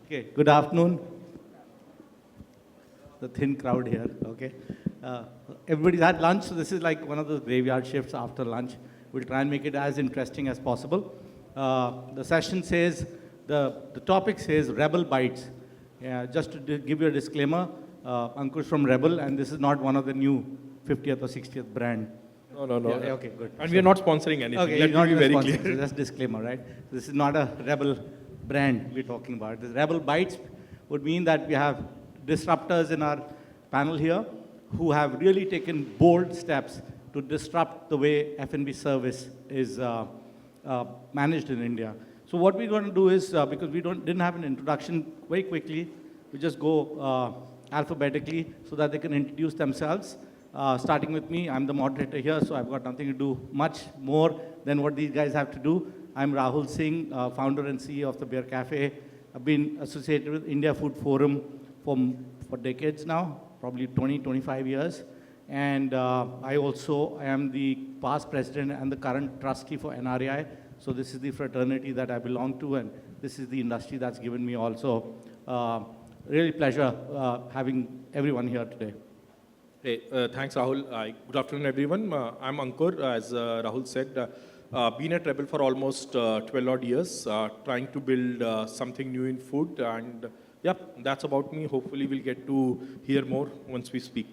Okay, good afternoon. The thin crowd here, okay. Everybody's had lunch, so this is like one of those graveyard shifts after lunch. We'll try and make it as interesting as possible. The session says, the topic says Rebel Bites. Yeah, just to give you a disclaimer, Ankur's from Rebel, and this is not one of the new 50th or 60th brand. No. Yeah, okay, good. And we are not sponsoring anything. Okay, Let me be very clear. So that's disclaimer, right? This is not a Rebel brand we're talking about. This Rebel Bites would mean that we have disruptors in our panel here who have really taken bold steps to disrupt the way F&B service is managed in India. So what we're going to do is, because we didn't have an introduction, very quickly, we just go alphabetically so that they can introduce themselves. Starting with me, I'm the moderator here, so I've got nothing to do much more than what these guys have to do. I'm Rahul Singh, founder and CEO of the Beer Cafe. I've been associated with India Food Forum for decades now, probably 20, 25 years. And I also am the past president and the current trustee for NRAI. So this is the fraternity that I belong to, and this is the industry that's given me also. Really pleasure having everyone here today. Hey, thanks, Rahul. Good afternoon, everyone. I'm Ankur, as Rahul said. Been at Rebel for almost 12 odd years, trying to build something new in food. And yeah, that's about me. Hopefully, we'll get to hear more once we speak.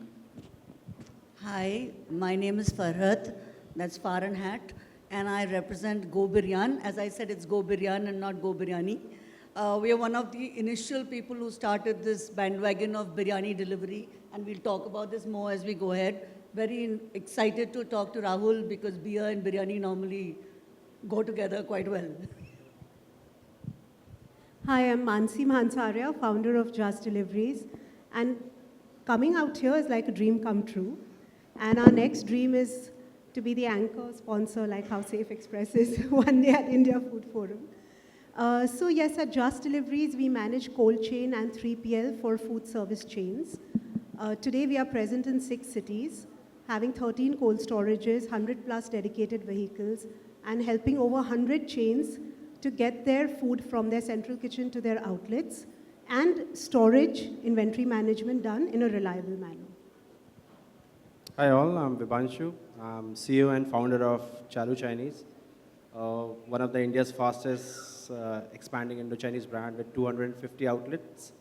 Hi, my name is Farhat. That's Farhat. And I represent Go Biryan. As I said, it's Go Biryan and not Go Biryani. We are one of the initial people who started this bandwagon of biryani delivery, and we'll talk about this more as we go ahead. Very excited to talk to Rahul because beer and biryani normally go together quite well. Hi, I'm Mansi Mahansaria, founder of JustDeliveries. And coming out here is like a dream come true. And our next dream is to be the anchor sponsor, like how Safe Express is one day at India Food Forum. So yes, at JustDeliveries, we manage cold chain and 3PL for food service chains. Today, we are present in 6 cities, having 13 cold storages, 100 plus dedicated vehicles, and helping over 100 chains to get their food from their central kitchen to their outlets, and storage inventory management done in a reliable manner. Hi all, I'm Vibhanshu. I'm CEO and founder of Chalu Chinese, one of the India's fastest expanding Indo Chinese brand with 250 outlets,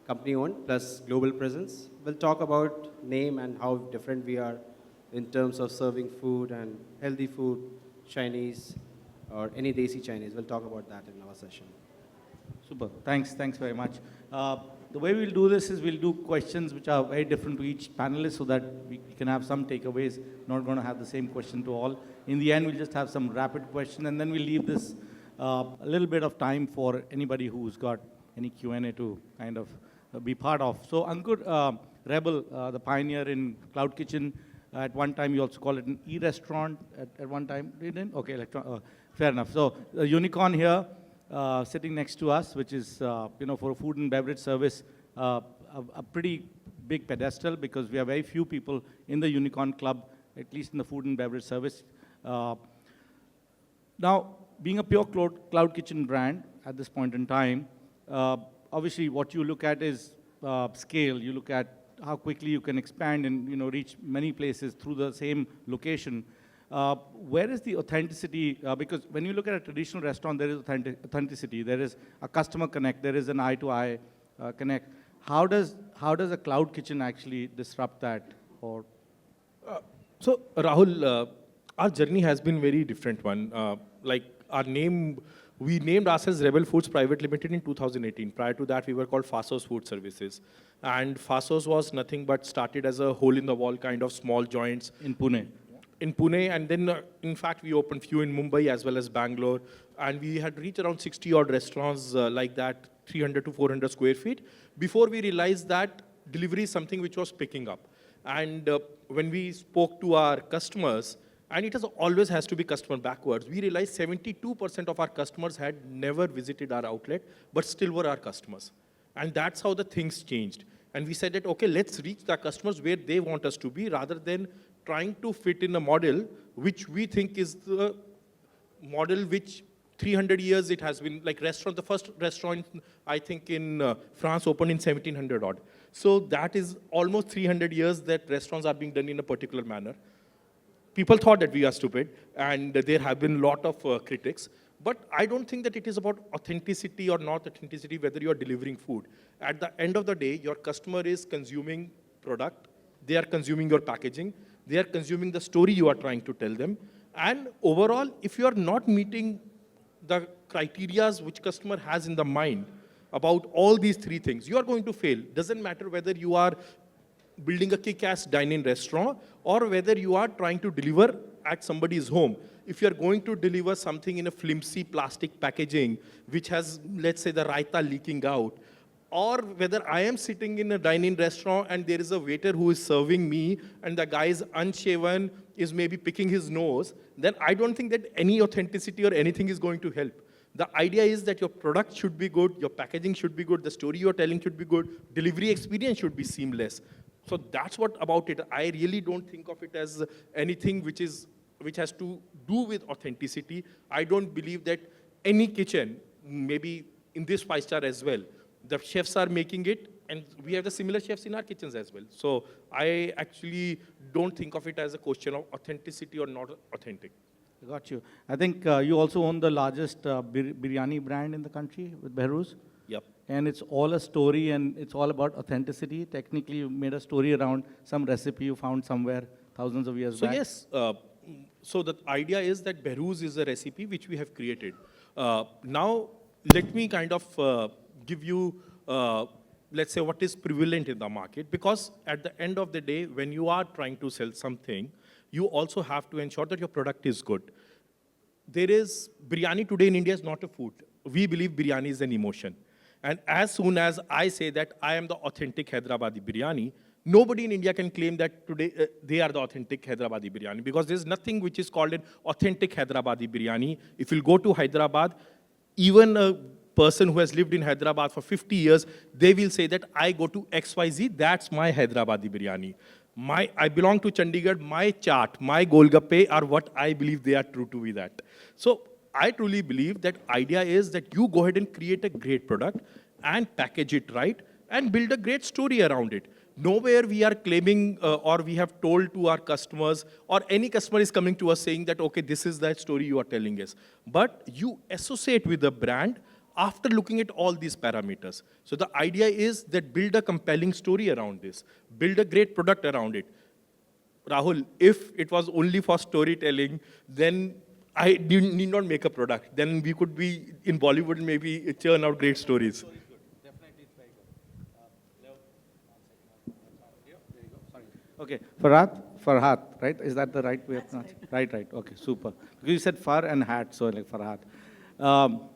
company owned plus global presence. We'll talk about name and how different we are in terms of serving food and healthy food, Chinese, or any Desi Chinese. We'll talk about that in our session. Super, thanks very much. The way we'll do this is we'll do questions which are very different to each panelist so that we can have some takeaways, not going to have the same question to all. In the end, we'll just have some rapid questions, and then we'll leave this a little bit of time for anybody who's got any Q&A to kind of be part of. So Ankur, Rebel, the pioneer in cloud kitchen, at one time you also call it an e-restaurant at one time, you didn't? Okay, fair enough. So a unicorn here, sitting next to us, which is, for a food and beverage service, a pretty big pedestal because we are very few people in the unicorn club, at least in the food and beverage service. Now, being a pure cloud kitchen brand at this point in time, obviously what you look at is scale. You look at how quickly you can expand and reach many places through the same location. Where is the authenticity? Because when you look at a traditional restaurant, there is authenticity. There is a customer connect. There is an eye-to-eye connect. How does a cloud kitchen actually disrupt that? Or So Rahul, our journey has been very different one. Like our name, we named ourselves Rebel Foods Private Limited in 2018. Prior to that, we were called Fasos Food Services. And Fasos was nothing but started as a hole-in-the-wall kind of small joints. in Pune? In Pune, and then in fact we opened few in Mumbai as well as Bangalore, and we had reached around 60 odd restaurants like that, 300 to 400 square feet, before we realized that delivery is something which was picking up. And when we spoke to our customers, and it always has to be customer backwards, we realized 72% of our customers had never visited our outlet, but still were our customers. And that's how the things changed. And we said that, okay, let's reach the customers where they want us to be rather than trying to fit in a model which we think is the model which 300 years it has been, like restaurant, the first restaurant, I think in France opened in 1700 odd. So that is almost 300 years that restaurants are being done in a particular manner. People thought that we are stupid, and there have been a lot of critics. But I don't think that it is about authenticity or not authenticity, whether you are delivering food. At the end of the day, your customer is consuming product, they are consuming your packaging, they are consuming the story you are trying to tell them. And overall, if you are not meeting the criteria which customer has in the mind about all these three things, you are going to fail. Doesn't matter whether you are building a kick-ass dine-in restaurant or whether you are trying to deliver at somebody's home. If you are going to deliver something in a flimsy plastic packaging, which has, let's say, the raita leaking out, or whether I am sitting in a dine-in restaurant and there is a waiter who is serving me and the guy is unshaven, is maybe picking his nose, then I don't think that any authenticity or anything is going to help. The idea is that your product should be good, your packaging should be good, the story you're telling should be good, delivery experience should be seamless. So that's what about it. I really don't think of it as anything which has to do with authenticity. I don't believe that any kitchen, maybe in this 5-star as well, the chefs are making it, and we have the similar chefs in our kitchens as well. So I actually don't think of it as a question of authenticity or not authentic. Got you. I think you also own the largest biryani brand in the country with Behrooz. Yep. And it's all a story, and it's all about authenticity. Technically, you made a story around some recipe you found somewhere thousands of years back. So yes, so the idea is that Behrooz is a recipe which we have created. Now, let me kind of give you, let's say, what is prevalent in the market. Because at the end of the day, when you are trying to sell something, you also have to ensure that your product is good. There is, biryani today in India is not a food. We believe biryani is an emotion. And as soon as I say that I am the authentic Hyderabadi biryani, nobody in India can claim that today they are the authentic Hyderabadi biryani, because there's nothing which is called an authentic Hyderabadi biryani. If you go to Hyderabad, even a person who has lived in Hyderabad for 50 years, they will say that I go to XYZ, that's my Hyderabadi biryani. I belong to Chandigarh, my chaat, my golgappe are what I believe they are true to be that. So I truly believe that idea is that you go ahead and create a great product and package it right and build a great story around it. Nowhere we are claiming or we have told to our customers, or any customer is coming to us saying that, okay, this is the story you are telling us. But you associate with the brand after looking at all these parameters. So the idea is that build a compelling story around this. Build a great product around it. Rahul, if it was only for storytelling, then I need not make a product. Then we could be in Bollywood, maybe churn out great stories. Okay, Farhat, right? Is that the right way of pronouncing? Right. Okay, super. Because you said Far and Hat, so like Farhat.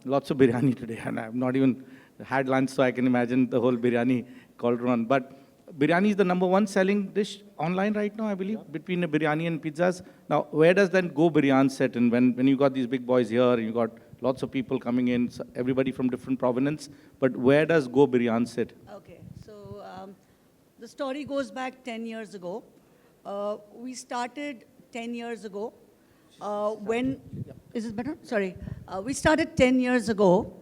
Lots of biryani today, and I've not even had lunch, so I can imagine the whole biryani cauldron. But biryani is the #1 selling dish online right now, I believe, between the biryani and pizzas. Now, where does then Go Biryan set in? When you got these big boys here, you got lots of people coming in, everybody from different provenance, but where does Go Biryan sit? Okay, so the story goes back 10 years ago. We started 10 years ago is it better? Sorry. We started 10 years ago,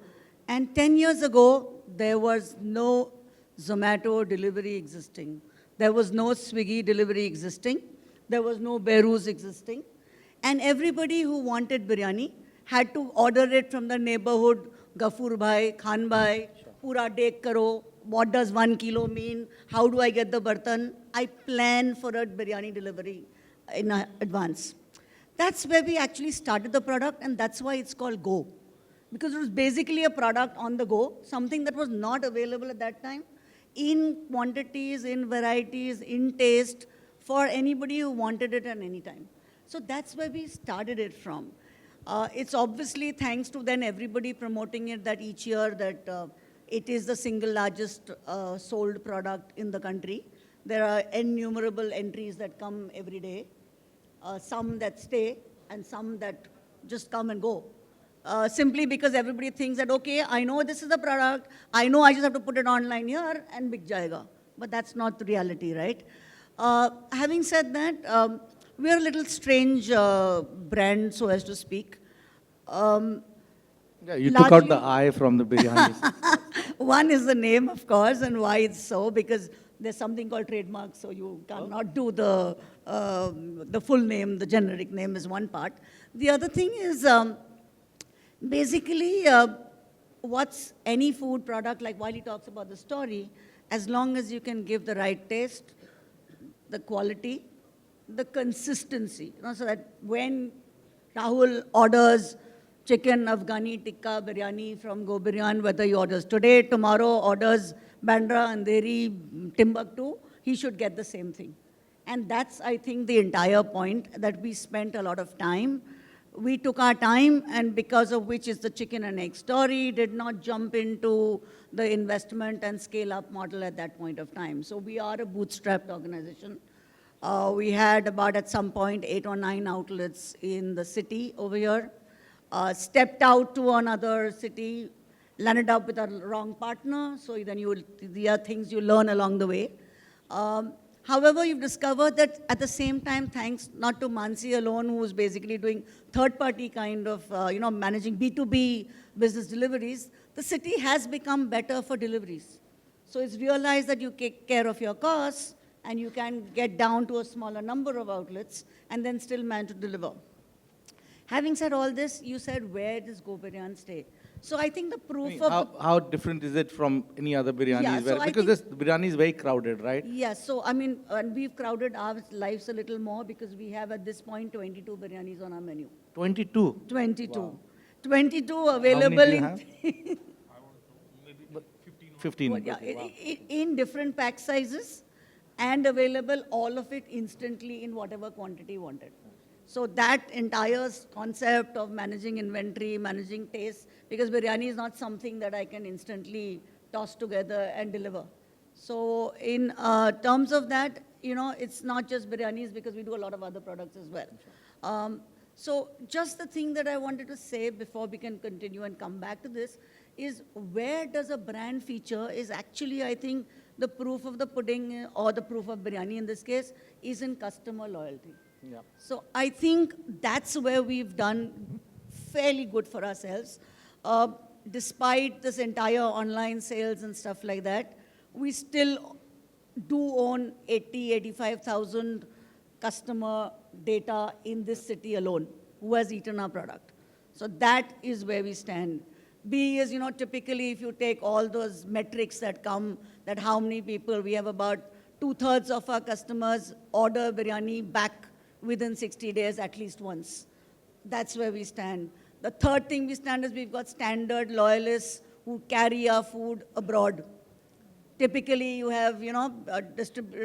and 10 years ago, there was no Zomato delivery existing. There was no Swiggy delivery existing. There was no Behrooz existing. And everybody who wanted biryani had to order it from the neighborhood, Gafur bhai, Khan bhai, pura dek karo, what does 1 kilo mean, how do I get the bartan? I plan for a biryani delivery in advance. That's where we actually started the product, and that's why it's called Go. Because it was basically a product on the go, something that was not available at that time, in quantities, in varieties, in taste, for anybody who wanted it at any time. So that's where we started it from. It's obviously thanks to then everybody promoting it that each year that it is the single largest sold product in the country. There are innumerable entries that come every day, some that stay and some that just come and go. Simply because everybody thinks that, okay, I know this is the product, I know I just have to put it online here and big jayega. But that's not the reality, right? Having said that, we're a little strange brand, so as to speak. Yeah, you took out the Largely- I from the biryani. One is the name, of course, and why it's so, because there's something called trademark, so you cannot do the full name, the generic name is one part. The other thing is basically what's any food product, like while he talks about the story, as long as you can give the right taste, the quality, the consistency, so that when Rahul orders chicken Afghani tikka biryani from Go Biryan, whether he orders today, tomorrow, orders Bandra, Andheri, Timbuktu, he should get the same thing. And that's, I think, the entire point, that we spent a lot of time. We took our time, and because of which is the chicken and egg story, did not jump into the investment and scale-up model at that point of time. So we are a bootstrapped organization. We had about, at some point, 8 or 9 outlets in the city over here. Stepped out to another city, landed up with a wrong partner, so then there are things you learn along the way. However, you've discovered that at the same time, thanks not to Mansi alone, who's basically doing third-party kind of, managing B2B business deliveries, the city has become better for deliveries. So it's realized that you take care of your costs, and you can get down to a smaller number of outlets, and then still manage to deliver. Having said all this, you said, where does Go Biryan stay? So I think the proof of... How different is it from any other biryanis? Yeah, so Because this biryani is very crowded, right? Yes, so I mean, and we've crowded our lives a little more because we have at this point 22 biryanis on our menu. 22? 22. Wow. 22 How available many do you in... have? 15. Yeah, Okay, wow. in different pack sizes and available all of it instantly in whatever quantity wanted. So that entire concept of managing inventory, managing taste, because biryani is not something that I can instantly toss together and deliver. So in terms of that, it's not just biryanis, because we do a lot of other products as well. So just the thing that I wanted to say before we can continue and come back to this is, where does a brand feature is actually, I think, the proof of the pudding, or the proof of biryani in this case, is in customer loyalty. Yeah. So I think that's where we've done fairly good for ourselves. Despite this entire online sales and stuff like that, we still do own 85,000 customer data in this city alone who has eaten our product. So that is where we stand. B is, typically if you take all those metrics that come, that how many people, we have about 2/3 of our customers order biryani back within 60 days at least once. That's where we stand. The third thing we stand is we've got standard loyalists who carry our food abroad. Typically, you have,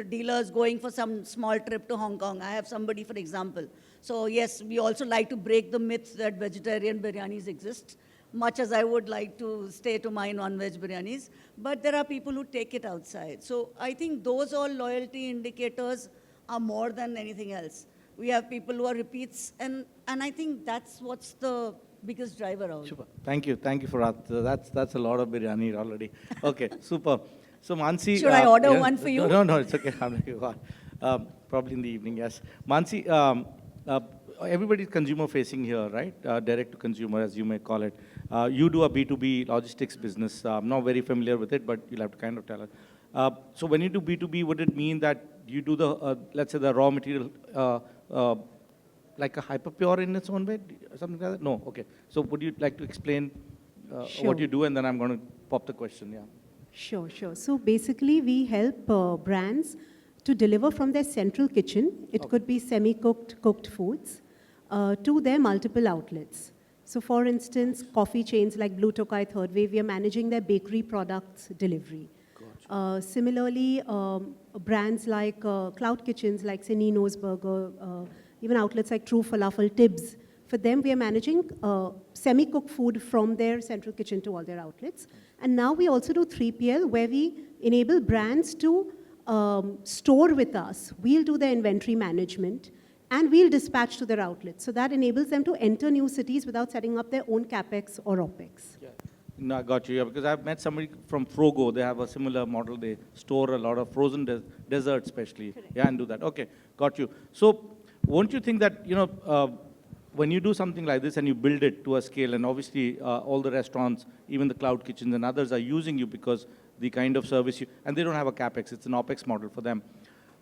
dealers going for some small trip to Hong Kong. I have somebody, for example. So yes, we also like to break the myth that vegetarian biryanis exist, much as I would like to stay to my non-veg biryanis. But there are people who take it outside. So I think those all loyalty indicators are more than anything else. We have people who are repeats, and I think that's what's the biggest driver out. Super. Thank you, Farhat. That's a lot of biryani already. Okay, super. So Mansi... Should I order one for you? No, it's okay. Probably in the evening, yes. Mansi, everybody's consumer-facing here, right? Direct-to-consumer, as you may call it. You do a B2B logistics business. I'm not very familiar with it, but you'll have to kind of tell us. So when you do B2B, would it mean that you do the, let's say, the raw material like a hyperpure in its own way? Something like that? No, okay. So would you like to explain what you do, and then I'm going to pop the question, yeah. Sure. So basically, we help brands to deliver from their central kitchen. It could be semi-cooked, cooked foods, to their multiple outlets. So for instance, coffee chains like Blue Tokai Third Wave, we are managing their bakery products delivery. Gotcha. Similarly, brands like cloud kitchens like Nino's Burger, even outlets like True Falafel, Tibbs, for them we are managing semi-cooked food from their central kitchen to all their outlets. And now we also do 3PL, where we enable brands to store with us. We'll do the inventory management, and we'll dispatch to their outlets. So that enables them to enter new cities without setting up their own CapEx or OpEx. Yeah. No, I got you. Yeah, because I've met somebody from Frogo. They have a similar model. They store a lot of frozen desserts, especially. Correct. Yeah, and do that. Okay, got you. So, won't you think that, when you do something like this and you build it to a scale, and obviously all the restaurants, even the cloud kitchens and others are using you because the kind of service you, and they don't have a CapEx, it's an OpEx model for them.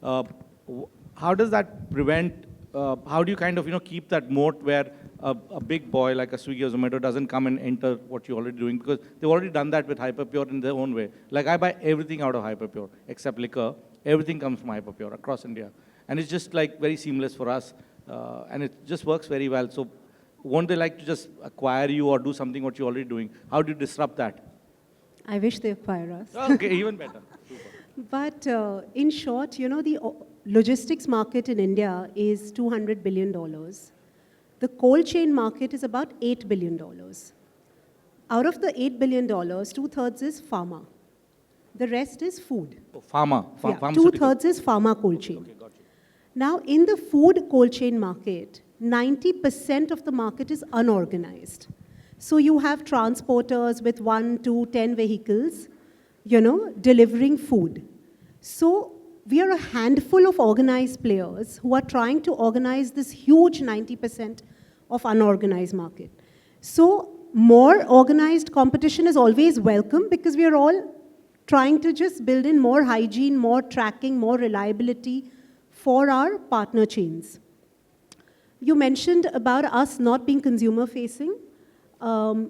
How does that prevent, how do you kind of, keep that moat where a big boy like a Swiggy or Zomato doesn't come and enter what you're already doing? Because they've already done that with Hyperpure in their own way. Like I buy everything out of Hyperpure, except liquor. Everything comes from Hyperpure across India. And it's just like very seamless for us. And it just works very well. So won't they like to just acquire you or do something what you're already doing? How do you disrupt that? I wish they acquire us. Okay, even better. Super. But in short, the logistics market in India is $200 billion. The cold chain market is about $8 billion. Out of the $8 billion, 2/3 is pharma. The rest is food. Oh, pharma. Yeah, Pharmaceutical. 2/3 is pharma cold chain. Okay, got you. Now, in the food cold chain market, 90% of the market is unorganized. So you have transporters with 1, 2, 10 vehicles, delivering food. So we are a handful of organized players who are trying to organize this huge 90% of unorganized market. So more organized competition is always welcome because we are all trying to just build in more hygiene, more tracking, more reliability for our partner chains. You mentioned about us not being consumer facing.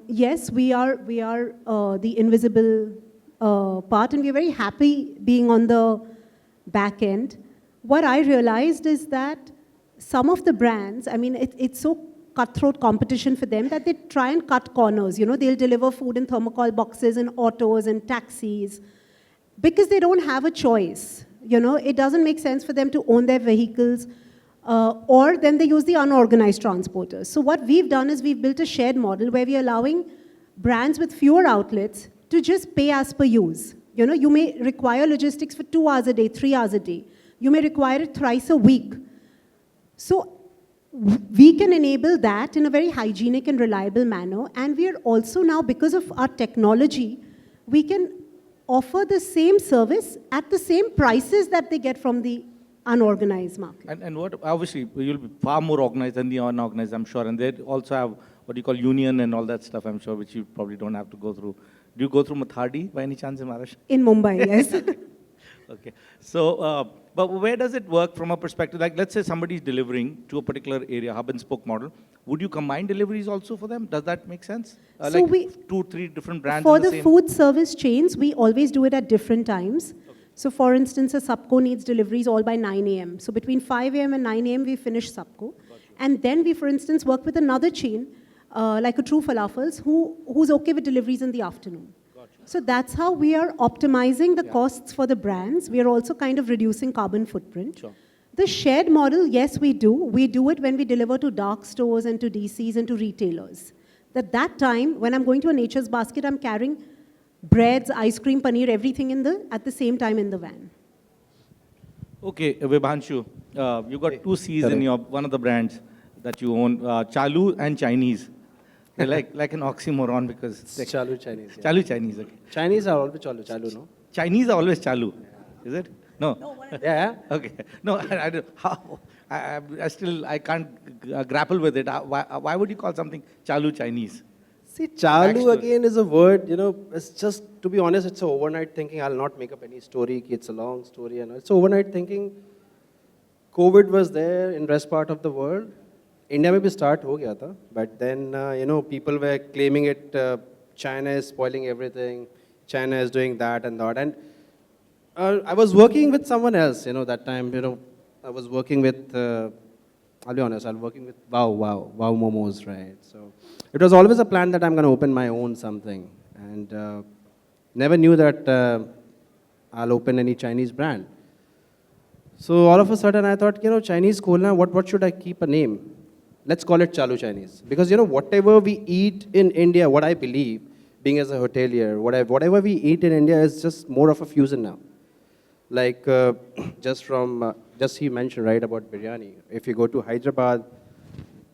Yes, we are the invisible part, and we're very happy being on the back end. What I realized is that some of the brands, it's so cutthroat competition for them that they try and cut corners. They'll deliver food in thermocol boxes and autos and taxis because they don't have a choice. It doesn't make sense for them to own their vehicles, or then they use the unorganized transporters. So what we've done is we've built a shared model where we're allowing brands with fewer outlets to just pay as per use. You may require logistics for 2 hours a day, 3 hours a day. You may require it thrice a week. So we can enable that in a very hygienic and reliable manner. And we are also now, because of our technology, we can offer the same service at the same prices that they get from the unorganized market. And what, obviously, you'll be far more organized than the unorganized, I'm sure. And they also have what you call union and all that stuff, I'm sure, which you probably don't have to go through. Do you go through Mathadi by any chance in Maharashtra? In Mumbai, yes. Okay. So, but where does it work from a perspective? Like, let's say somebody's delivering to a particular area, hub and spoke model. Would you combine deliveries also for them? Does that make sense? So like we, 2, 3 different brands for in the the same... food service chains, we always do it at different times. Okay. So for instance, a Subco needs deliveries all by 9 a.m. So between 5 a.m. and 9 a.m., we finish Subco. And then we, for instance, work with another chain, like a True Falafels, who's okay with deliveries in the afternoon. So that's how we are optimizing the costs for the brands. We are also kind of reducing carbon footprint. Sure. The shared model, yes, we do. We do it when we deliver to dark stores and to DCs and to retailers. At that time, when I'm going to a Nature's Basket, I'm carrying breads, ice cream, paneer, everything at the same time in the van. Okay, Vibhanshu, you got 2 C's in your one of the brands that you own, Chalu and Chinese. They're like an oxymoron because... It's Chalu Chinese. Yeah. Chalu Chinese, okay. Chinese are always Chalu, no? Chinese are always Chalu, is it? No. Yeah. Okay. No, I don't. How? I can't grapple with it. Why would you call something Chalu Chinese? See, Chalu Backstory. again is a word, it's just, to be honest, it's a overnight thinking. I'll not make up any story. It's a long story. It's overnight thinking. COVID was there in rest part of the world. India में भी start हो गया था, but then people were claiming it. China is spoiling everything. China is doing that and that. And I was working with someone else. That time. I was working with. I'll be honest. I was working with Wow Momos, right? So it was always a plan that I'm going to open my own something, and never knew that I'll open any Chinese brand. So all of a sudden I thought, Chinese kholna. What should I keep a name? Let's call it Chalu Chinese. Because, whatever we eat in India, what I believe, being as a hotelier, whatever we eat in India is just more of a fusion now. Like, just he mentioned, right, about biryani. If you go to Hyderabad,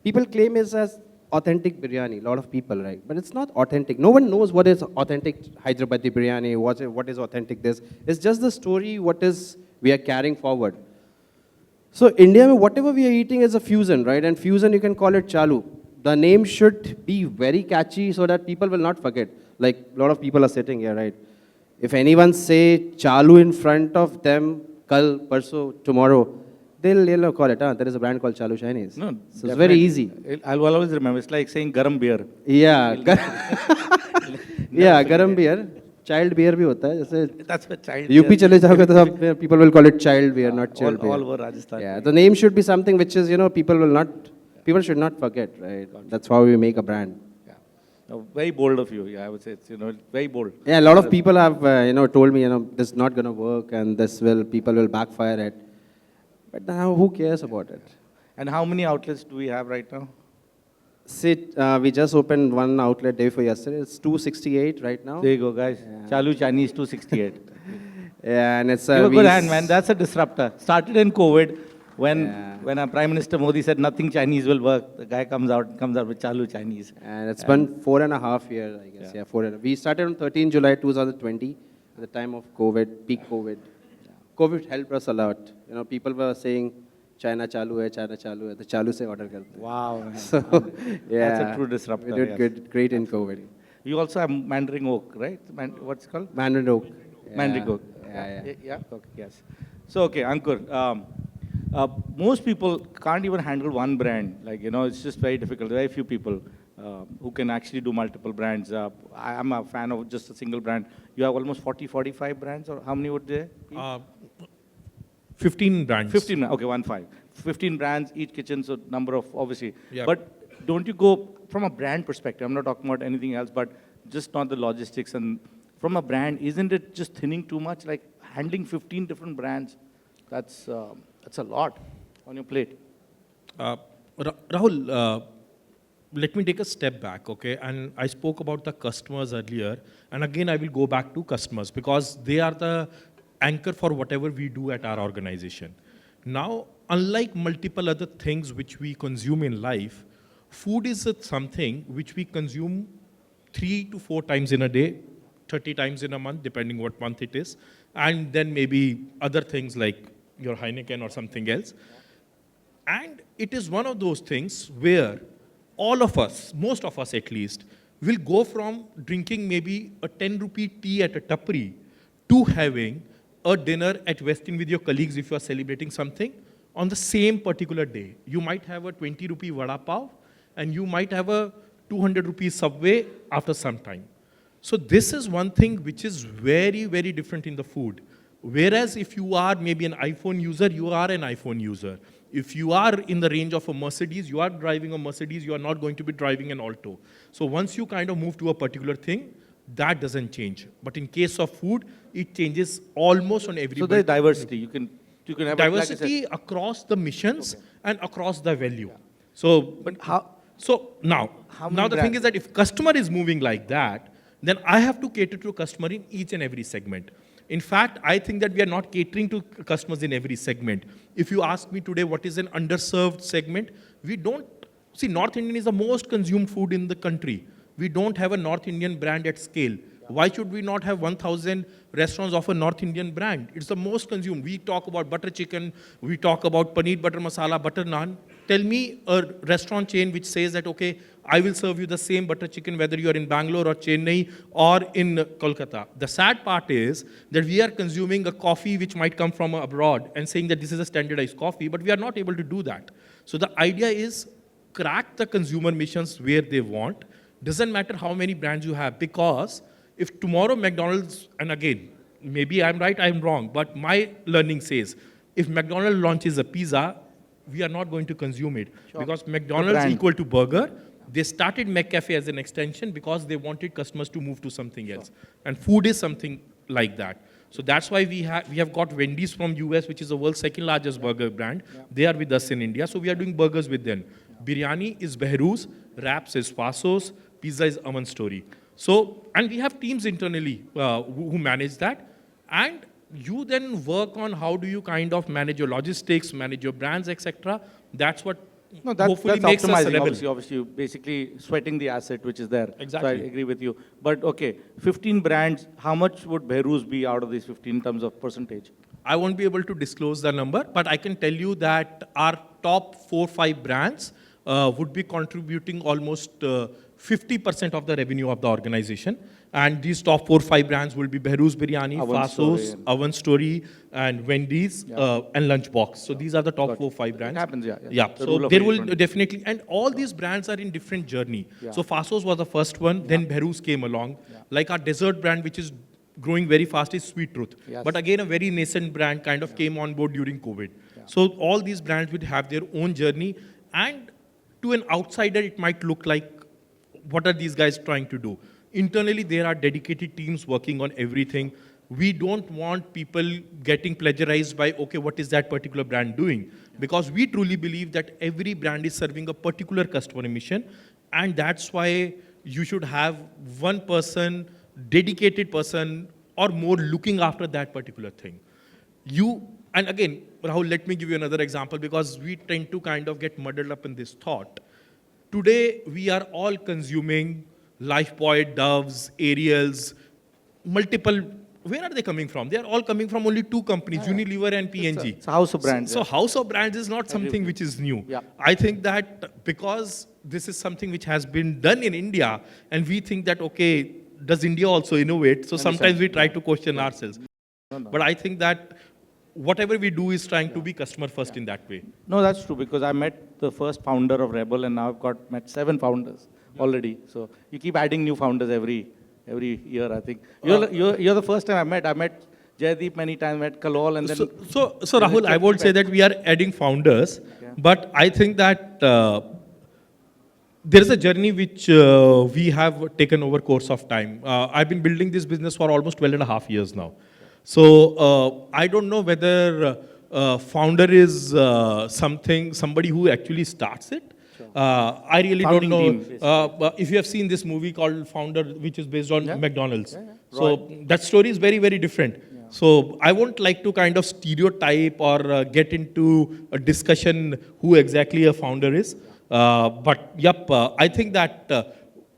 people claim it's as authentic biryani, a lot of people, right? But it's not authentic. No one knows what is authentic Hyderabadi biryani, what is authentic this. It's just the story, we are carrying forward. So India, mein whatever we are eating is a fusion, right? And fusion, you can call it Chalu. The name should be very catchy so that people will not forget. Like a lot of people are sitting here, right? If anyone say Chalu in front of them, kal, parso, tomorrow, they'll call it, there is a brand called Chalu Chinese. No, So it's very easy. I'll always remember. It's like saying garam beer. Yeah. Yeah, garam beer. Child beer भी होता है जैसे That's what child. UP चले जाओगे तो सब people will call it child beer, not child beer. All over Rajasthan. Yeah, the name should be something which is, people should not forget, right? That's how we make a brand. Yeah. No, very bold of you. Yeah, I would say it's very bold. Yeah, a lot of people have told me this is not going to work and people will backfire it. But now who cares about it? And how many outlets do we have right now? We just opened one outlet day before yesterday. It's 268 right now. There you go, guys. Chalu Chinese 268. Yeah, and it's Give a good hand, man. That's a disruptor. Started in COVID when our Prime Minister Modi said nothing Chinese will work. The guy comes out with Chalu Chinese. And it's been 4.5 years, I guess. Yeah, 4.5. We started on 13 July 2020 at the time of COVID, peak COVID. COVID helped us a lot. People were saying, China chalu hai, the chalu se order karte. Wow. Man. So, yeah. That's a true disruptor. We did great in COVID. You also have Mandarin oak, right? What's it called? Mandarin oak. Mandarin oak. Yeah. Okay, yes. So, okay, Ankur, most people can't even handle one brand. It's just very difficult. Very few people who can actually do multiple brands. I'm a fan of just a single brand. You have almost 40, 45 brands, or how many would there be? 15 brands. 15, okay, 15. 15 brands, each kitchen, so number of, obviously. Yeah. But don't you go, from a brand perspective, I'm not talking about anything else, but just not the logistics, and from a brand, isn't it just thinning too much? Like handling 15 different brands, that's a lot on your plate. Rahul, let me take a step back, okay? And I spoke about the customers earlier, and again I will go back to customers because they are the anchor for whatever we do at our organization. Now, unlike multiple other things which we consume in life, food is something which we consume 3 to 4 times in a day, 30 times in a month, depending what month it is, and then maybe other things like your Heineken or something else. And it is one of those things where all of us, most of us at least, will go from drinking maybe a 10 rupee tea at a tapri to having a dinner at Westin with your colleagues if you are celebrating something on the same particular day. You might have a 20 rupee vada pav and you might have a 200 rupee subway after some time. So this is one thing which is very, very different in the food. Whereas if you are maybe an iPhone user, you are an iPhone user. If you are in the range of a Mercedes, you are driving a Mercedes, you are not going to be driving an Alto. So once you kind of move to a particular thing, that doesn't change. But in case of food, it changes almost on every. So there's diversity. You can have diversity across the missions and across the value. So, but how? So now the thing is that if customer is moving like that, then I have to cater to customer in each and every segment. In fact, I think that we are not catering to customers in every segment. If you ask me today what is an underserved segment, we don't see. North Indian is the most consumed food in the country. We don't have a North Indian brand at scale. Why should we not have 1,000 restaurants of a North Indian brand? It's the most consumed. We talk about butter chicken, we talk about paneer butter masala, butter naan. Tell me a restaurant chain which says that, okay, I will serve you the same butter chicken whether you are in Bangalore or Chennai or in Kolkata. The sad part is that we are consuming a coffee which might come from abroad and saying that this is a standardized coffee, but we are not able to do that. So the idea is crack the consumer missions where they want. Doesn't matter how many brands you have, because if tomorrow McDonald's, and again, maybe I'm right, I'm wrong, but my learning says, if McDonald's launches a pizza, we are not going to consume it. Sure. Because McDonald's is equal to burger. They started McCafe as an extension because they wanted customers to move to something else. And food is something like that. So that's why we have got Wendy's from US, which is the world's second largest burger brand. They are with us in India, so we are doing burgers with them. Biryani is 𝐊𝐳𝐫𝐤's, wraps is Faso's, pizza is 𝐷𝐻𝐻𝐿 story. So, and we have teams internally who manage that. And you then work on how do you kind of manage your logistics, manage your brands, etc. That's what hopefully that's makes us rebel. Obviously, you're basically sweating the asset which is there. Exactly. So I agree with you. But okay, 15 brands, how much would 𝐊𝐳𝐫𝐤's be out of these 15 in terms of percentage? I won't be able to disclose the number, but I can tell you that our top 4-5 brands would be contributing almost 50% of the revenue of the organization. And these top 4-5 brands will be Behrouz Biryani, Fasos, Oven Story, and Wendy's, and Lunchbox. So these are the top 4-5 brands. It happens, So there will definitely, and all these brands are in different journey. So Fasos was the first one, then Behrouz came along. Like our dessert brand, which is growing very fast, is Sweet Truth. But again, a very nascent brand kind of came on board during COVID. So all these brands would have their own journey, and to an outsider, it might look like, what are these guys trying to do? Internally, there are dedicated teams working on everything. We don't want people getting plagiarized by, okay, what is that particular brand doing? Because we truly believe that every brand is serving a particular customer mission, and that's why you should have one person, dedicated person, or more looking after that particular thing. And again, Rahul, let me give you another example, because we tend to kind of get muddled up in this thought. Today, we are all consuming Lifebuoy, Doves, Ariels, multiple. Where are they coming from? They are all coming from only 2 companies, Unilever and P&G. It's a house of brands. So house of brands is not something which is new. I think that because this is something which has been done in India, and we think that, okay, does India also innovate? So sometimes we try to question ourselves. But I think that whatever we do is trying to be customer first in that way. No, that's true, because I met the first founder of Rebel, and now I've met 7 founders already. So you keep adding new founders every year, I think. You're the first time I met. I met Jaideep many times, met Kalol, and then... So Rahul, I won't say that we are adding founders, but I think that there is a journey which we have taken over course of time. I've been building this business for almost 12.5 years now. So I don't know whether founder is somebody who actually starts it. I really Founding don't know. If you have seen this movie called Founder, which is based on McDonald's. So that story is very, very different. So I won't like to kind of stereotype or get into a discussion who exactly a founder is. But I think that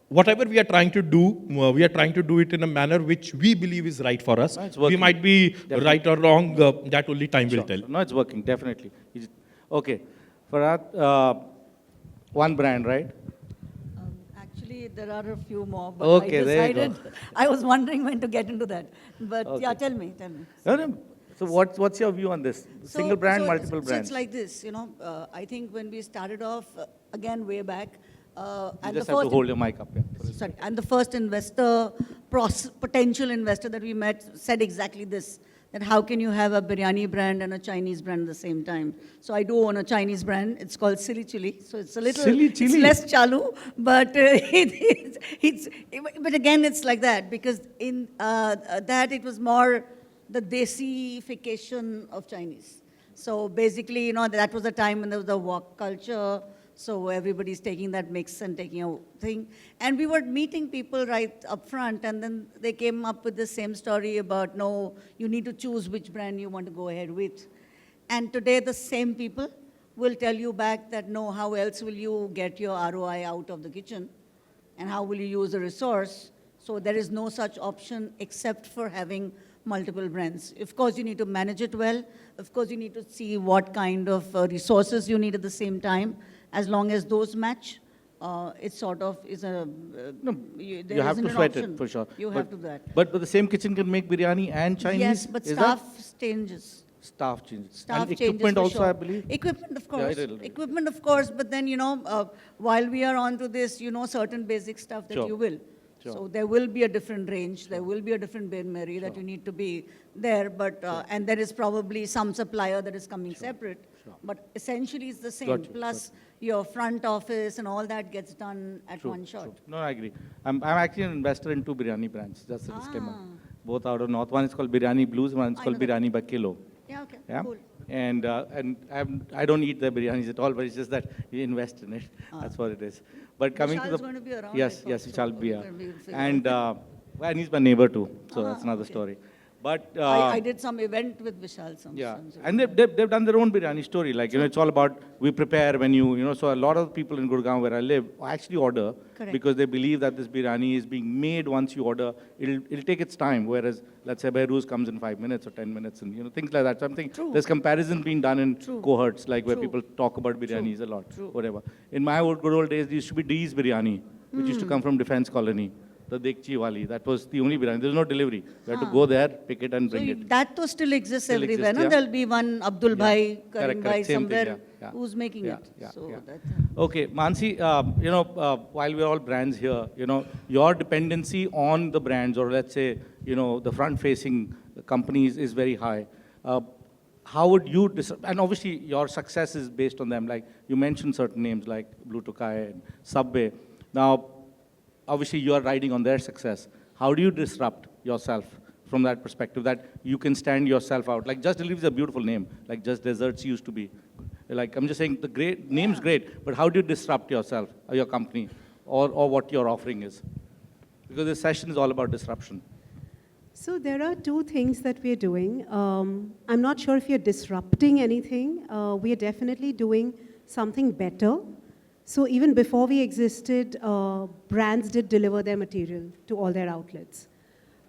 whatever we are trying to do, we are trying to do it in a manner which we believe is right for us. We might be right or wrong, that only time will tell. No, it's working, definitely. Okay. Farhat, one brand, right? Actually, there are a few more, but Okay, I there you go. decided, I was wondering when to get into that. But yeah, tell me. No. So what's your view on this? Single brand, multiple brands? So it's like this, I think when we started off, again, way back, You and just the have to first hold your mic up. Sorry, and the first investor, potential investor that we met said exactly this, that how can you have a biryani brand and a Chinese brand at the same time? So I do own a Chinese brand. It's called Silly Chili. So it's a little, it's less Chalu, but but again, it's like that, because in that it was more the desification of Chinese. So basically, that was the time when there was the wok culture. So everybody's taking that mix and taking a thing. And we were meeting people right up front, and then they came up with the same story about, no, you need to choose which brand you want to go ahead with. And today the same people will tell you back that, no, how else will you get your ROI out of the kitchen? And how will you use the resource? So there is no such option except for having multiple brands. Of course, you need to manage it well. Of course, you need to see what kind of resources you need at the same time. As long as those match, it sort of is a... you have to sweat it, for sure. You have to do that. But the same kitchen can make biryani and Chinese? Yes, but staff changes. Staff changes. Staff and changes equipment for also, sure. I believe? Equipment, of course. Yeah, Equipment, of course. But then, while we are on to this, certain basic stuff that you will. Sure. So there will be a different range. There will be a different Bain Marie that you need to be there. But and there is probably some supplier that is coming separate. Sure. But essentially, it's the same. Plus, your front office and all that gets done at one shot. True. No, I agree. I'm actually an investor in 2 biryani brands. That's a disclaimer. Both out of North. One is called Biryani Blues. One is called Biryani by Kilo. Yeah, okay, cool. And I don't eat the biryanis at all, but it's just that you invest in it. That's what it is. But coming to the... going to be around. Yes, Vishal will be here. And he's my neighbor too, so that's another story. But I did some event with Vishal. yeah, and they've done their own biryani story. Like, it's all about we prepare when so a lot of people in Gurgaon where I live actually order because they believe that this biryani is being made once you order. It'll take its time, whereas, let's say, Behrooz comes in 5 minutes or 10 minutes and, things like that. So I'm thinking there's comparison being done in cohorts, like where people talk about biryanis a lot, whatever. In my good old days, there used to be D's biryani, which used to come from Defense Colony. The Dekchi wali, that was the only biryani. There's no delivery. We had to go there, pick it and bring it. That to still exists Still everywhere. exists, No? yeah. There'll be one Abdul Bhai, Karim Correct, Bhai same thing, somewhere yeah. who's making it. Yeah, So yeah. that's Okay, Mansi, while we're all brands here, your dependency on the brands, or let's say, the front-facing companies is very high. How would you, and obviously your success is based on them, like you mentioned certain names like Blue Tokai and Subway. Now, obviously you are riding on their success. How do you disrupt yourself from that perspective, that you can stand yourself out? Like JustDeliveries is a beautiful name, like Just Desserts used to be. Like, I'm just saying the name's great, but how do you disrupt yourself or your company or what your offering is? Because this session is all about disruption. So there are two things that we're doing. I'm not sure if you're disrupting anything. We are definitely doing something better. So even before we existed, brands did deliver their material to all their outlets.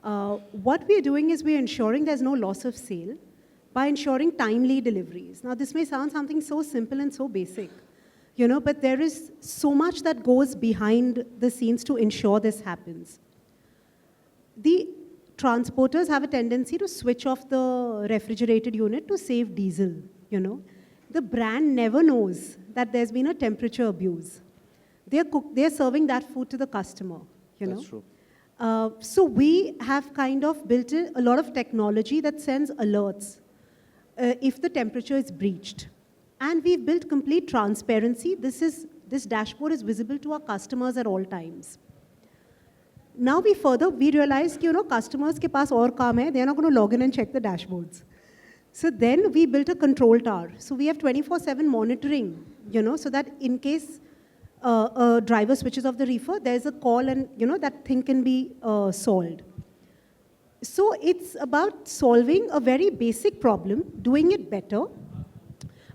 What we're doing is we're ensuring there's no loss of sale by ensuring timely deliveries. Now, this may sound something so simple and so basic, but there is so much that goes behind the scenes to ensure this happens. The transporters have a tendency to switch off the refrigerated unit to save diesel, The brand never knows that there's been a temperature abuse. They're serving that food to the customer, That's true. So we have kind of built a lot of technology that sends alerts if the temperature is breached. And we've built complete transparency. This dashboard is visible to our customers at all times. Now we realized, customers ke paas aur kaam hai, they're not going to log in and check the dashboards. So then we built a control tower. So we have 24/7 monitoring, so that in case a driver switches off the reefer, there's a call and, that thing can be solved. So it's about solving a very basic problem, doing it better,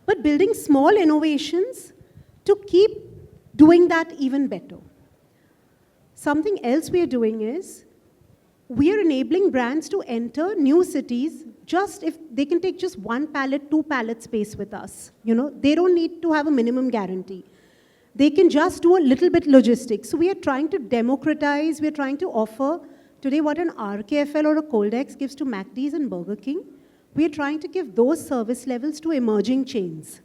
but building small innovations to keep doing that even better. Something else we are doing is we are enabling brands to enter new cities just if they can take just 1 pallet, 2 pallet space with us. They don't need to have a minimum guarantee. They can just do a little bit logistics. So we are trying to democratize, we are trying to offer today what an RKFL or a Coldex gives to McD's and Burger King. We are trying to give those service levels to emerging chains.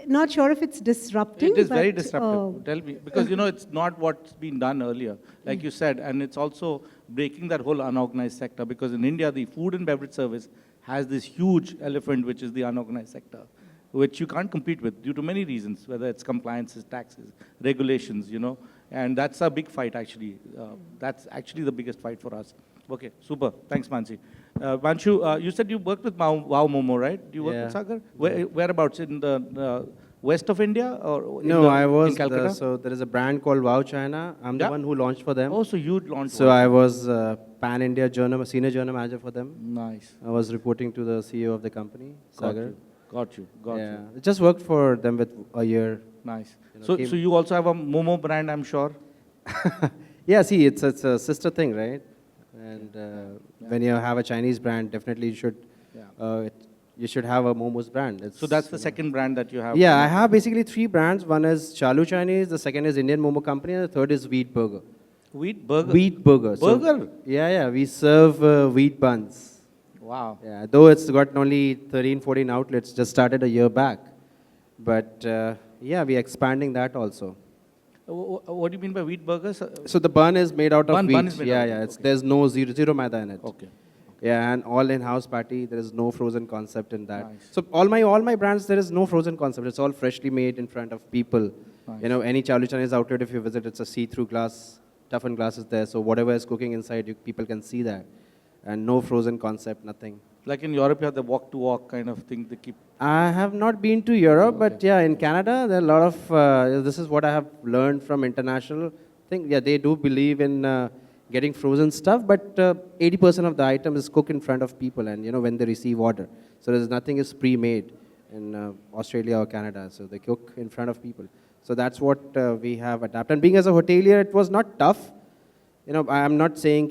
Not sure if it's disrupting. It is very disruptive. Tell me, because it's not what's been done earlier, like you said, and it's also breaking that whole unorganized sector. Because in India, the food and beverage service has this huge elephant, which is the unorganized sector, which you can't compete with due to many reasons, whether it's compliances, taxes, regulations, and that's a big fight actually. That's actually the biggest fight for us. Okay, super. Thanks, Mansi. Vibhanshu, you said you worked with Wow Momo, right? Do you work with Sagar? Whereabouts? In the west of India? Or No, I was, in Calcutta? so there is a brand called Wow China. I'm the one who launched for them. Oh, so you launched So Wow. I was pan-India senior journal manager for them. Nice. I was reporting to the CEO of the company, Sagar. Got you. I just worked for them with a year. Nice. So you also have a Momo brand, I'm sure? Yeah, see, it's a sister thing, right? And when you have a Chinese brand, definitely you should have a Momo's brand. So that's the second brand that you have? Yeah, I have basically 3 brands. One is Chalu Chinese, the second is Indian Momo Company, and the third is Wheat Burger. Wheat Burger? Wheat Burger. Burger? So, yeah, we serve wheat buns. Wow. Yeah, though it's got only 13, 14 outlets, just started a year back. But yeah, we're expanding that also. What do you mean by wheat burgers? So the bun is made out of wheat. Bun is made out of It's, there's no zero maida in it. Okay. Yeah, and all in-house patty. There is no frozen concept in that. Nice. So all my brands, there is no frozen concept. It's all freshly made in front of people. Nice. Any Chalu Chinese outlet, if you visit, it's a see-through glass, toughened glass is there. So whatever is cooking inside, people can see that. And no frozen concept, nothing. Like in Europe, you have the walk-to-walk kind of thing they keep. I have not been to Europe, but yeah, in Canada, there are a lot of, this is what I have learned from international thing. Yeah, they do believe in getting frozen stuff, but 80% of the item is cooked in front of people, and when they receive order. So there's nothing is pre-made in Australia or Canada. So they cook in front of people. So that's what we have adapted. And being as a hotelier, it was not tough. I'm not saying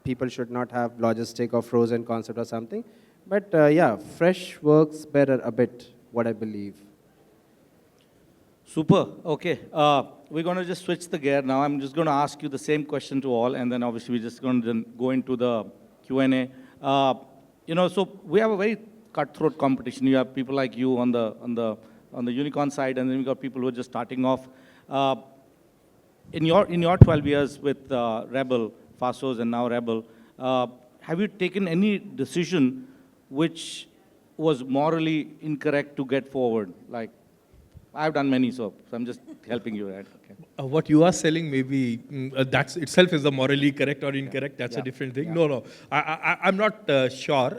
people should not have logistic or frozen concept or something, but yeah, fresh works better a bit, what I believe. Super. Okay. We're going to just switch the gear now. I'm just going to ask you the same question to all, and then obviously we're just going to then go into the Q&A. So we have a very cutthroat competition. You have people like you on the unicorn side, and then we got people who are just starting off. In your 12 years with Rebel, Fasos, and now Rebel, have you taken any decision which was morally incorrect to get forward? Like, I've done many, so I'm just helping you, right? Okay. What you are selling, maybe that itself is the morally correct or incorrect. That's a different thing. Yeah. No. I'm not sure.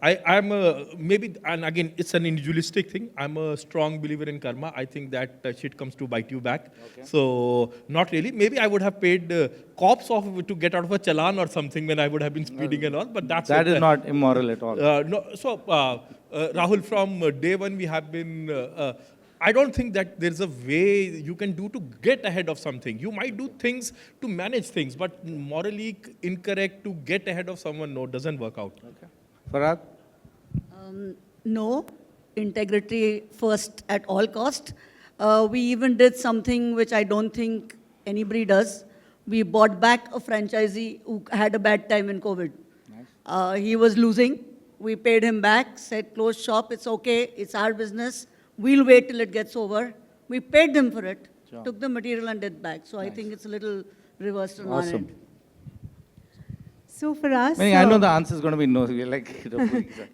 I'm maybe, and again, it's an individualistic thing. I'm a strong believer in karma. I think that shit comes to bite you back. Okay. So not really. Maybe I would have paid cops off to get out of a challan or something when I would have been speeding and all. But that is not immoral at all. No. So Rahul, from day one, we have been. I don't think that there's a way you can do to get ahead of something. You might do things to manage things, but morally incorrect to get ahead of someone, no, doesn't work out. Okay. Farhat? No, integrity first at all cost. We even did something which I don't think anybody does. We bought back a franchisee who had a bad time in COVID. Nice. He was losing. We paid him back, said close shop, it's okay, it's our business. We'll wait till it gets over. We paid them for it, sure. Took the material and did back. So nice. I think it's a little reversed on our end. So for us... I know the answer is going to be no. Like,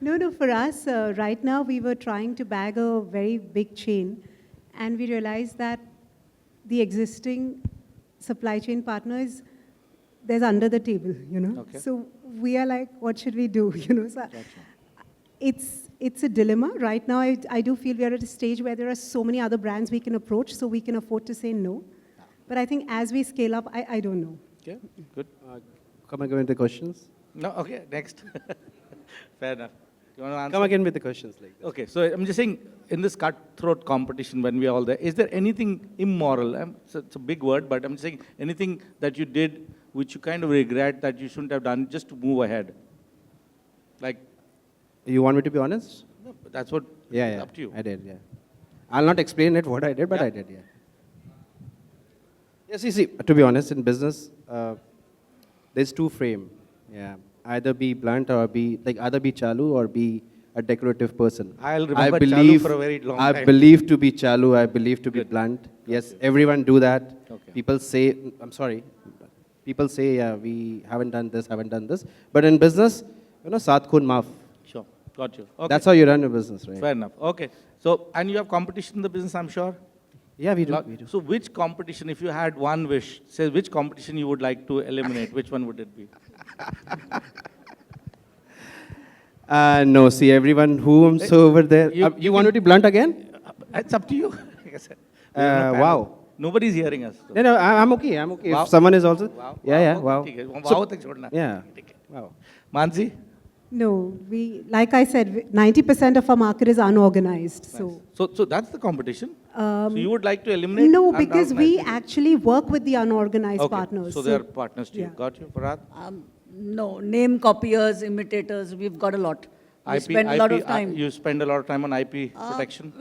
no, for us, right now we were trying to bag a very big chain, and we realized that the existing supply chain partners, there's under the table, Okay. So we are like, what should we do, So gotcha. It's a dilemma. Right now, I do feel we are at a stage where there are so many other brands we can approach, so we can afford to say no. But I think as we scale up, I don't know. Okay, good. Come again with the questions? No, okay, next. Fair enough. You want to answer? Come again with the questions like that. Okay, so I'm just saying, in this cutthroat competition, when we are all there, is there anything immoral? It's a big word, but I'm just saying, anything that you did which you kind of regret that you shouldn't have done just to move ahead? Like, you want me to be honest? No, that's what yeah, up to you. I did, yeah. I'll not explain it what I did, but I did, yeah. Yeah, see, to be honest, in business, there's two frame. Yeah, either be blunt or either be Chalu or be a decorative person. I'll remember Chalu for a very long time. I believe to be Chalu, I believe to be blunt. Yes, everyone do that. Okay. People say, I'm sorry, people say, yeah, we haven't done this. But in business, saath khun maaf. Sure, got you. Okay. That's how you run your business, right? Fair enough. Okay. So, and you have competition in the business, I'm sure? Yeah, we do. So which competition, if you had one wish, say which competition you would like to eliminate, which one would it be? No, see, everyone who's over there. You want to be blunt again? It's up to you. Like I said. Wow. Nobody's hearing us. So. No, I'm okay. Wow. If someone is also. Wow. Yeah, wow. Yeah. Wow. Mansi? No, like I said, 90% of our market is unorganized. Nice. So that's the competition? So you would like to eliminate? No, because we actually work with the unorganized partners. So they are partners to you. Got you, Farhat? No, name copiers, imitators, we've got a lot. We spend a lot of time. You spend a lot of time on IP protection?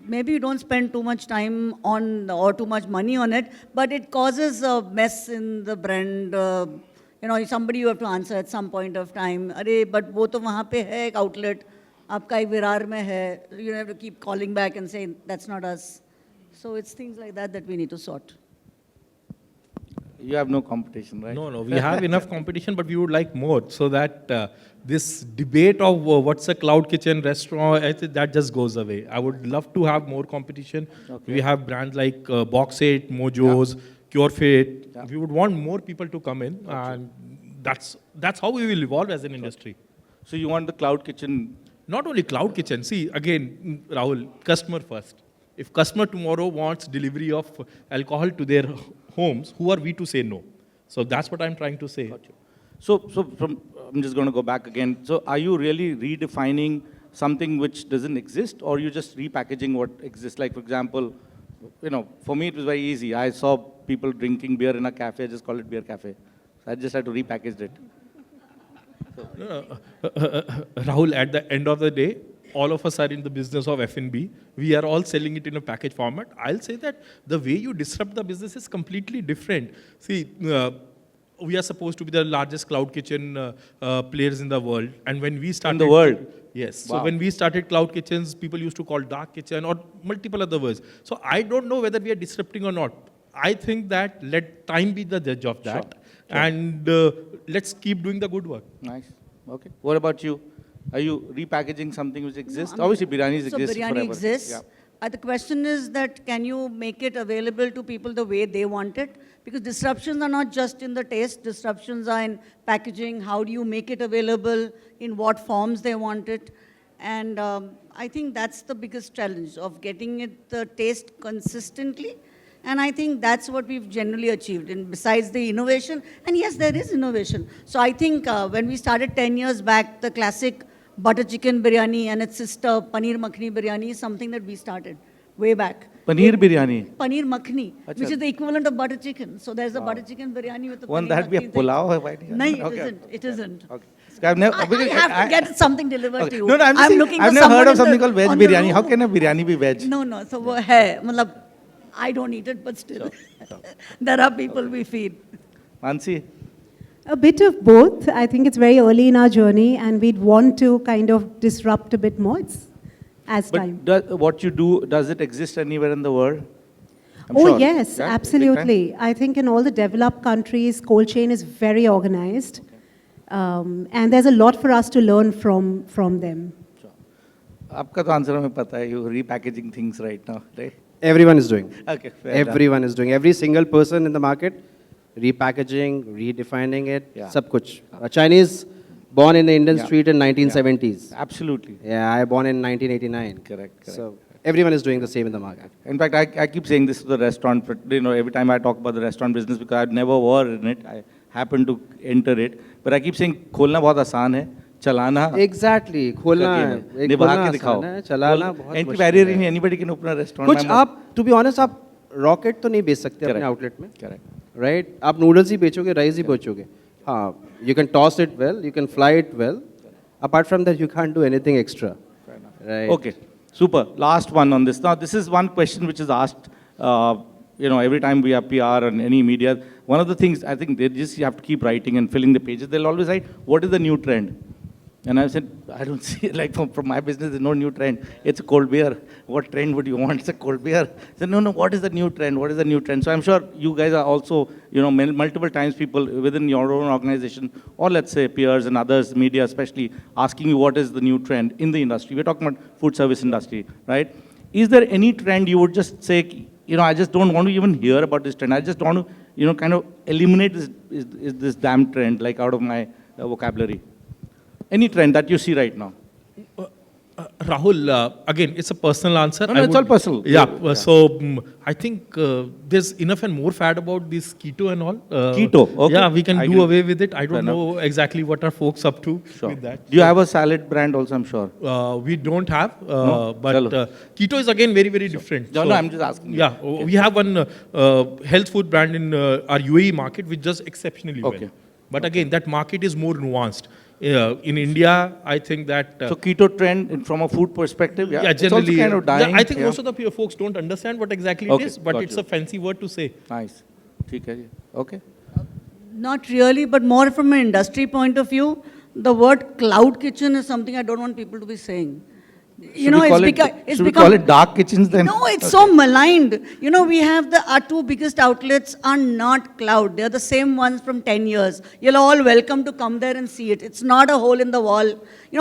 Maybe you don't spend too much time on or too much money on it, but it causes a mess in the brand. Somebody you have to answer at some point of time. But wo to wahan pe hai ek outlet, aapka ek virar mein hai. You have to keep calling back and saying, that's not us. So it's things like that we need to sort. You have no competition, right? No, we have enough competition, but we would like more, so that this debate of what's a cloud kitchen restaurant, I think that just goes away. I would love to have more competition. Okay. We have brands like Box 8, Mojos, CureFit. Yeah. We would want more people to come in, and that's how we will evolve as an industry. So you want the cloud kitchen? Not only cloud kitchen. See, again, Rahul, customer first. If customer tomorrow wants delivery of alcohol to their homes, who are we to say no? So that's what I'm trying to say. So I'm just going to go back again. So are you really redefining something which doesn't exist, or you just repackaging what exists? Like, for example, for me it was very easy. I saw people drinking beer in a cafe, I just called it beer cafe. So I just had to repackage it. Rahul, at the end of the day, all of us are in the business of F&B. We are all selling it in a package format. I'll say that the way you disrupt the business is completely different. See, we are supposed to be the largest cloud kitchen players in the world. And when we started... In the world? Yes. Wow. So when we started cloud kitchens, people used to call dark kitchen or multiple other words. So I don't know whether we are disrupting or not. I think that let time be the judge of that. Sure. And let's keep doing the good work. Nice. Okay. What about you? Are you repackaging something which exists? No, Obviously, biryanis so exist biryani forever. exists. Yeah. The question is that can you make it available to people the way they want it? Because disruptions are not just in the taste. Disruptions are in packaging. How do you make it available? In what forms they want it? And I think that's the biggest challenge of getting it the taste consistently. And I think that's what we've generally achieved. And besides the innovation, and yes, there is innovation. So I think when we started 10 years back, the classic butter chicken biryani and its sister paneer makhni biryani is something that we started way back. Paneer biryani? Paneer makhni, Achha. which is the equivalent of butter chicken. So there's a butter chicken biryani with the Won't paneer that be a makhni pulao? thing. No, it isn't. It isn't. Okay. So I've never, I have to get something delivered to you. No, I'm just saying, looking I've for never heard someone of something called veg on the biryani. How room. can a biryani be veg? No. So wo hai. Matlab, I don't eat it, but still. There are people we feed. Mansi? A bit of both. I think it's very early in our journey and we'd want to kind of disrupt a bit more. It's as time. But what you do, does it exist anywhere in the world? I'm Oh sure. yes, Yeah? absolutely. I think in all the developed countries, cold chain is very organized. And there's a lot for us to learn from them. आपका तो answer हमें पता है. You repackaging things right now, right? Everyone is doing. Okay. fair Everyone is doing. Every single person in the market, repackaging, redefining it, Yeah. sab kuch. A Chinese born in the Indian Yeah. street in 1970s. enough. Absolutely. Yeah, I born in 1989. Correct. So everyone is doing the same in the market. In fact, I keep saying this to the restaurant, every time I talk about the restaurant business, because I've never were in it, I happen to enter it, but I keep saying, खोलना बहुत आसान है, चलाना Exactly. खोलना है. एक निभा खोलना के दिखाओ. आसान है, चलाना बहुत Entry मुश्किल barrier है. ही नहीं, anybody can open a restaurant. कुछ आप, to be honest, आप रॉकेट तो नहीं बेच सकते अपने Correct. आउटलेट में. Correct. Right? आप नूडल्स ही बेचोगे, राइस ही बेचोगे. हाँ, you can toss it well, you can fly it well. Apart from that, you can't do anything extra. Fair enough. Right? Okay, super. Last one on this. Now, this is one question which is asked, every time we have PR and any media. One of the things, I think you have to keep writing and filling the pages. They'll always write, what is the new trend? And I said, I don't see it. Like from my business, there's no new trend. It's a cold beer. What trend would you want? It's a cold beer. I said, no, what is the new trend? What is the new trend? So I'm sure you guys are also, multiple times people within your own organization, or let's say peers and others, media especially, asking you what is the new trend in the industry. We're talking about food service industry, right? Is there any trend you would just say, I just don't want to even hear about this trend. I just want to, kind of eliminate this damn trend, like out of my vocabulary. Any trend that you see right now? Rahul, again, it's a personal answer. No, it's all personal. Yeah, so I think there's enough and more fad about this keto and all. Keto, okay. Yeah, we can I do agree. away with it. I don't Fair know exactly what are folks up to Sure. with that. Do you have a salad brand also, I'm sure? We don't have, No? but Chalo. keto is again very, very different. No, I'm just asking you. Yeah, we have one health food brand in our UAE market which does exceptionally Okay. well. But again, that market is more nuanced. In India, I think that... So keto trend from a food perspective, yeah, it's also generally, kind of dying. yeah, I think yeah. most of the folks don't understand what exactly Okay, it is, but got it's you. a fancy word to say. Nice. ठीक है जी. Okay. Not really, but more from an industry point of view, the word cloud kitchen is something I don't want people to be saying. Should we call it dark kitchens then? No, it's so maligned. We have our two biggest outlets are not cloud. They're the same ones from 10 years. You're all welcome to come there and see it. It's not a hole in the wall.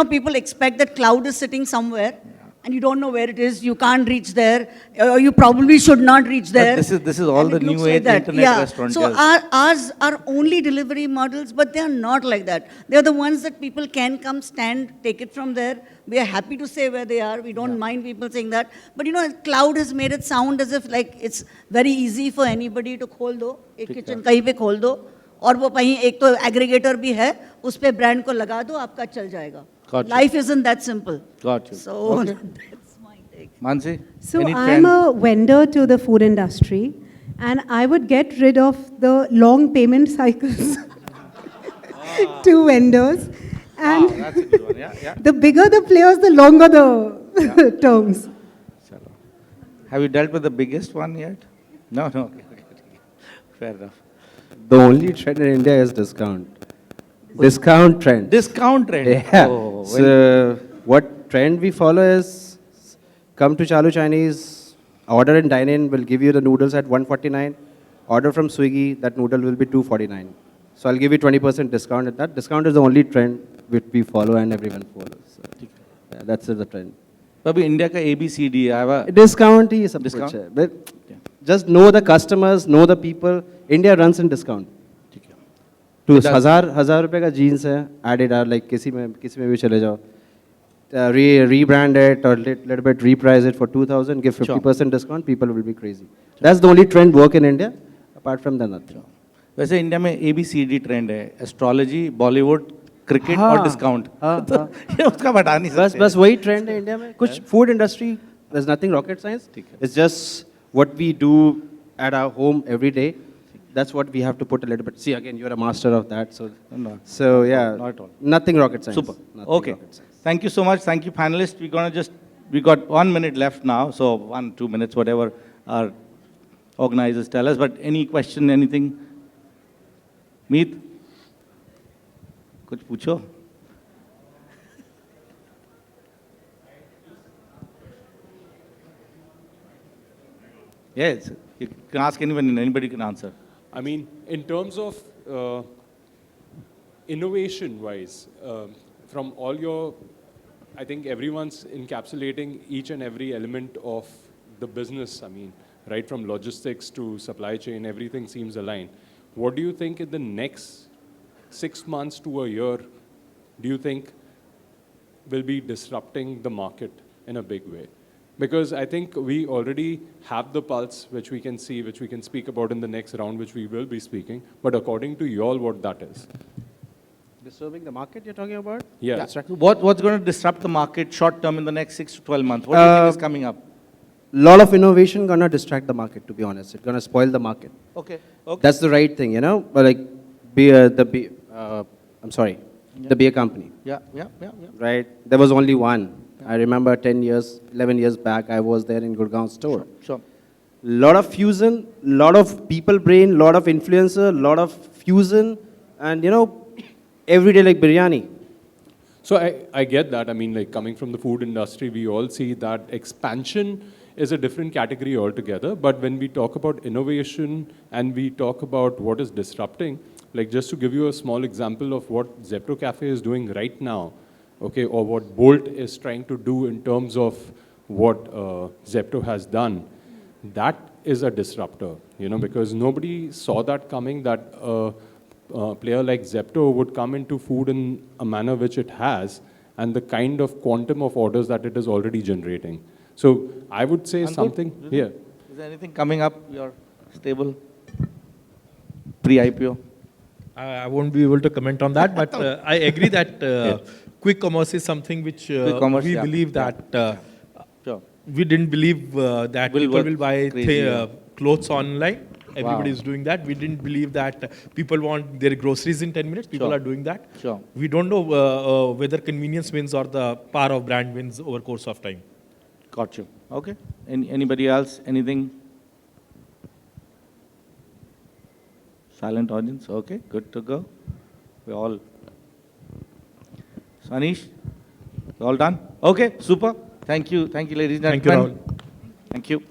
People expect that cloud is sitting somewhere. And you don't know where it is, you can't reach there, or you probably should not reach there. But this is all And the it new looks age that. internet Yeah. restaurant. So ours are only delivery models, but they are not like that. They're the ones that people can come, stand, take it from there. We are happy to say where they are. We don't mind people saying that. But cloud has made it sound as if like it's very easy for anybody to khol do, a kitchen kahin pe khol do. और वो कहीं एक तो aggregator भी है, उस पे brand को लगा दो, आपका चल जाएगा. Got you. Life isn't that simple. Got you. So Okay. that's my take. Mansi? So any I'm trend? a vendor to the food industry, and I would get rid of the long payment cycles to vendors. And That's a good one. Yeah, yeah. the bigger the players, the longer the terms. Chalo. Have you dealt with the biggest one yet? No, no. Okay, okay. Fair enough. The only trend in India is discount. Discount trend. Discount trend. Yeah. Oh, So what trend we follow is come to Chalu Chinese, order and dine in, will give you the noodles at 149. Order from Swiggy, that noodle will be 249. So I'll give you 20% discount at that. Discount is the only trend which we follow and everyone follows. So, yeah, that's the trend. अभी India का ABCD I have a Discount ही सब Discount? कुछ है. But just know the customers, know the people. India runs in discount. ठीक है. तो It does. हजार रुपए का जीन्स है, Adidas, like किसी में भी चले जाओ. Rebrand it or little bit reprice it for 2,000, give 50% discount, people will be crazy. That's the only trend work in India. Apart from that, nothing. वैसे इंडिया में ABCD ट्रेंड है, astrology, Bollywood, cricket और discount. तो ये उसका बता नहीं सकते. बस वही ट्रेंड है इंडिया में. कुछ food industry, there's nothing rocket science. It's just what we do at our home every day. That's what we have to put a little bit. See, again, you're a master of that. So yeah, Not at all. nothing rocket science. Super. Nothing Okay. rocket science. Thank you so much. Thank you, panelists. We got 1 minute left now, so 1-2 minutes, whatever our organizers tell us. But any question, anything? Meet? कुछ पूछो? Yes, you can ask anyone, anybody can answer. I mean, in terms of innovation-wise, from all your, I think everyone's encapsulating each and every element of the business. I mean, right from logistics to supply chain, everything seems aligned. What do you think in the next 6 months to a year, do you think will be disrupting the market in a big way? Because I think we already have the pulse, which we can see, which we can speak about in the next round, which we will be speaking. But according to you all, what that is? Disturbing the market you're talking about? Yeah. That's right. What's going to disrupt the market short term in the next 6 to 12 months? What do you think is coming up? Lot of innovation gonna distract the market, to be honest. It's gonna spoil the market. Okay. Okay. That's the right thing, you know. But like, the beer company, Yeah. right? There was only one. I remember 10 years, 11 years back, I was there in Gurgaon store. Sure. Lot of fusion, lot of people brain, lot of influencer, lot of fusion, and you know, every day like biryani. So I get that. I mean, like coming from the food industry, we all see that expansion is a different category altogether. But when we talk about innovation and we talk about what is disrupting, like just to give you a small example of what Zepto Cafe is doing right now, okay, or what Bolt is trying to do in terms of what Zepto has done, that is a disruptor, you know, because nobody saw that coming, that a player like Zepto would come into food in a manner which it has, and the kind of quantum of orders that it is already generating. So I would say Ankur, something here. Is there anything coming up, your stable, pre-IPO? I won't be able to comment on that, but I agree that quick commerce is something which we believe that Sure. we didn't believe that Will people work will buy crazy, yeah. clothes online. Everybody is doing that. We didn't believe that people want their groceries in 10 minutes. People Sure. are doing that. Sure. We don't know whether convenience wins or the power of brand wins over course of time. Got you. Okay. Anybody else? Anything? Silent audience. Okay. Good to go. We're all. Anish, you all done? Okay. Super. Thank you. Thank you, ladies and Thank you, gentlemen. Rahul. Thank you.